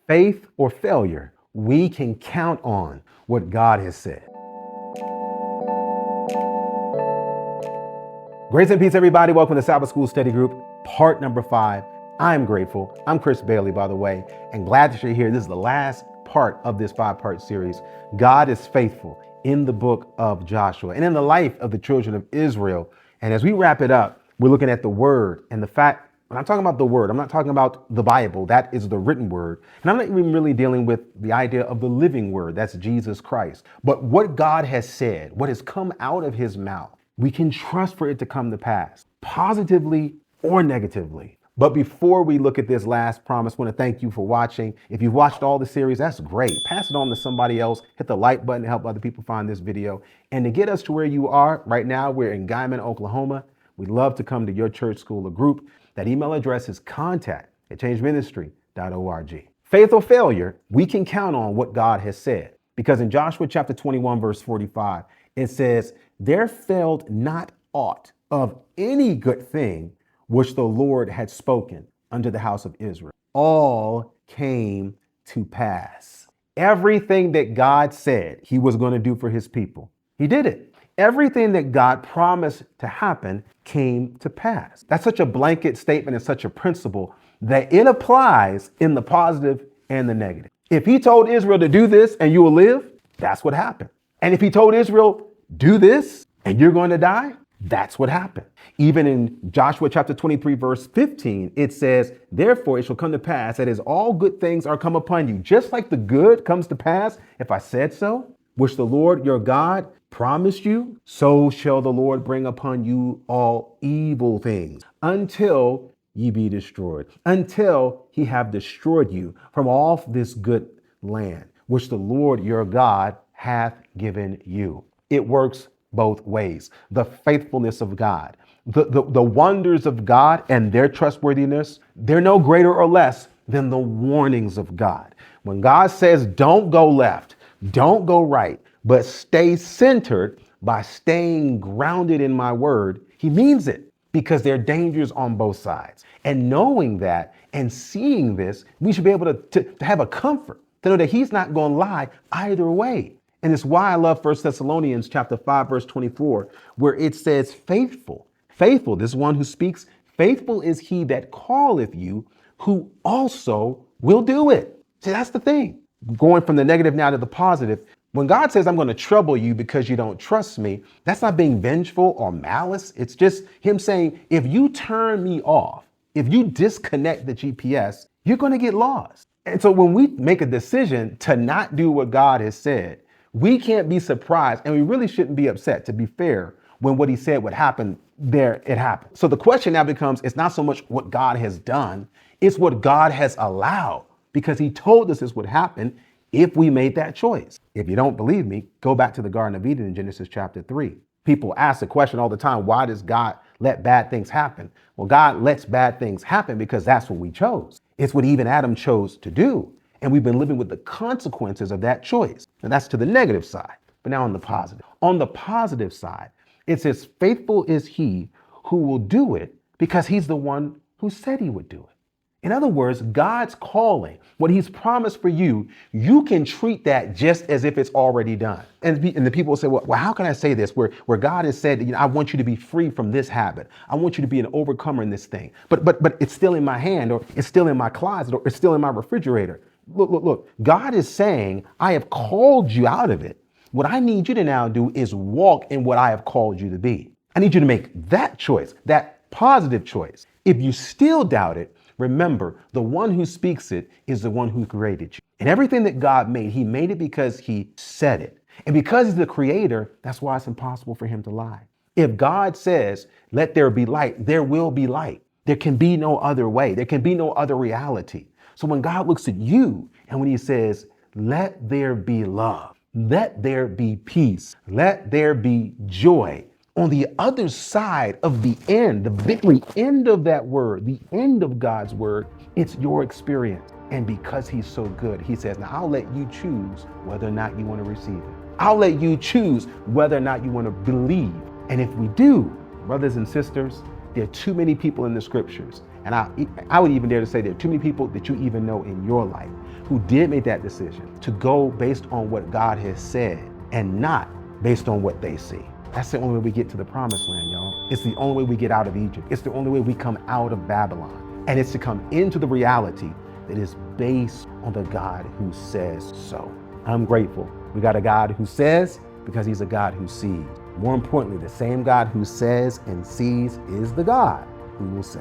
Faith or failure, we can count on what God has said. Grace and peace, everybody. Welcome to Sabbath School Study Group, part number 5. I'm grateful. I'm Chris Bailey, by the way, and glad that you're here. This is the last part of this 5-part series. God is faithful in the book of Joshua and in the life of the children of Israel. And as we wrap it up, we're looking at the word and the fact, when I'm talking about the word, I'm not talking about the Bible. That is the written word. And I'm not even really dealing with the idea of the living word. That's Jesus Christ. But what God has said, what has come out of his mouth, we can trust for it to come to pass, positively or negatively. But before we look at this last promise, I want to thank you for watching. If you've watched all the series, that's great. Pass it on to somebody else. Hit the like button to help other people find this video. And to get us to where you are right now, we're in Guyman, Oklahoma. We'd love to come to your church, school, or group. That email address is contact@changeministry.org. Faith or failure, we can count on what God has said. Because in Joshua chapter 21, verse 45, it says, "There failed not aught of any good thing which the Lord had spoken unto the house of Israel. All came to pass." Everything that God said he was going to do for his people, he did it. Everything that God promised to happen came to pass. That's such a blanket statement and such a principle that it applies in the positive and the negative. If he told Israel to do this and you will live, that's what happened. And if he told Israel, do this and you're going to die, that's what happened. Even in Joshua chapter 23, verse 15, it says, "Therefore it shall come to pass that as all good things are come upon you, just like the good comes to pass, if I said so, which the Lord your God promised you, so shall the Lord bring upon you all evil things until ye be destroyed, until he have destroyed you from off this good land, which the Lord your God hath given you." It works both ways. The faithfulness of God, the wonders of God and their trustworthiness, they're no greater or less than the warnings of God. When God says, don't go left, don't go right, but stay centered by staying grounded in my word, he means it, because there are dangers on both sides. And knowing that and seeing this, we should be able to have a comfort to know that he's not going to lie either way. And it's why I love 1 Thessalonians chapter 5, verse 24, where it says, faithful, this one who speaks, faithful is he that calleth you, who also will do it. See, that's the thing. Going from the negative now to the positive. When God says, I'm going to trouble you because you don't trust me, that's not being vengeful or malice. It's just him saying, if you turn me off, if you disconnect the GPS, you're going to get lost. And so when we make a decision to not do what God has said, we can't be surprised, and we really shouldn't be upset, to be fair, when what he said would happen, there it happened. So the question now becomes, it's not so much what God has done, it's what God has allowed, because he told us this would happen if we made that choice. If you don't believe me, go back to the Garden of Eden in Genesis chapter 3. People ask the question all the time, why does God let bad things happen? Well, God lets bad things happen because that's what we chose. It's what even Adam chose to do. And we've been living with the consequences of that choice. And that's to the negative side. But now on the positive. On the positive side, it says, faithful is he who will do it because he's the one who said he would do it. In other words, God's calling, what he's promised for you, you can treat that just as if it's already done. And the people will say, well, how can I say this? Where God has said, I want you to be free from this habit. I want you to be an overcomer in this thing. But it's still in my hand, or it's still in my closet, or it's still in my refrigerator. Look. God is saying, I have called you out of it. What I need you to now do is walk in what I have called you to be. I need you to make that choice, that positive choice. If you still doubt it, remember, the one who speaks it is the one who created you. And everything that God made, he made it because he said it. And because he's the creator, that's why it's impossible for him to lie. If God says, let there be light, there will be light. There can be no other way. There can be no other reality. So when God looks at you and when he says, let there be love, let there be peace, let there be joy, on the other side of the end, the very end of that word, the end of God's word, it's your experience. And because he's so good, he says, now I'll let you choose whether or not you want to receive it. I'll let you choose whether or not you want to believe. And if we do, brothers and sisters, there are too many people in the scriptures And I would even dare to say there are too many people that you even know in your life who did make that decision to go based on what God has said and not based on what they see. That's the only way we get to the promised land, y'all. It's the only way we get out of Egypt. It's the only way we come out of Babylon. And it's to come into the reality that is based on the God who says so. I'm grateful. We got a God who says because he's a God who sees. More importantly, the same God who says and sees is the God who will say.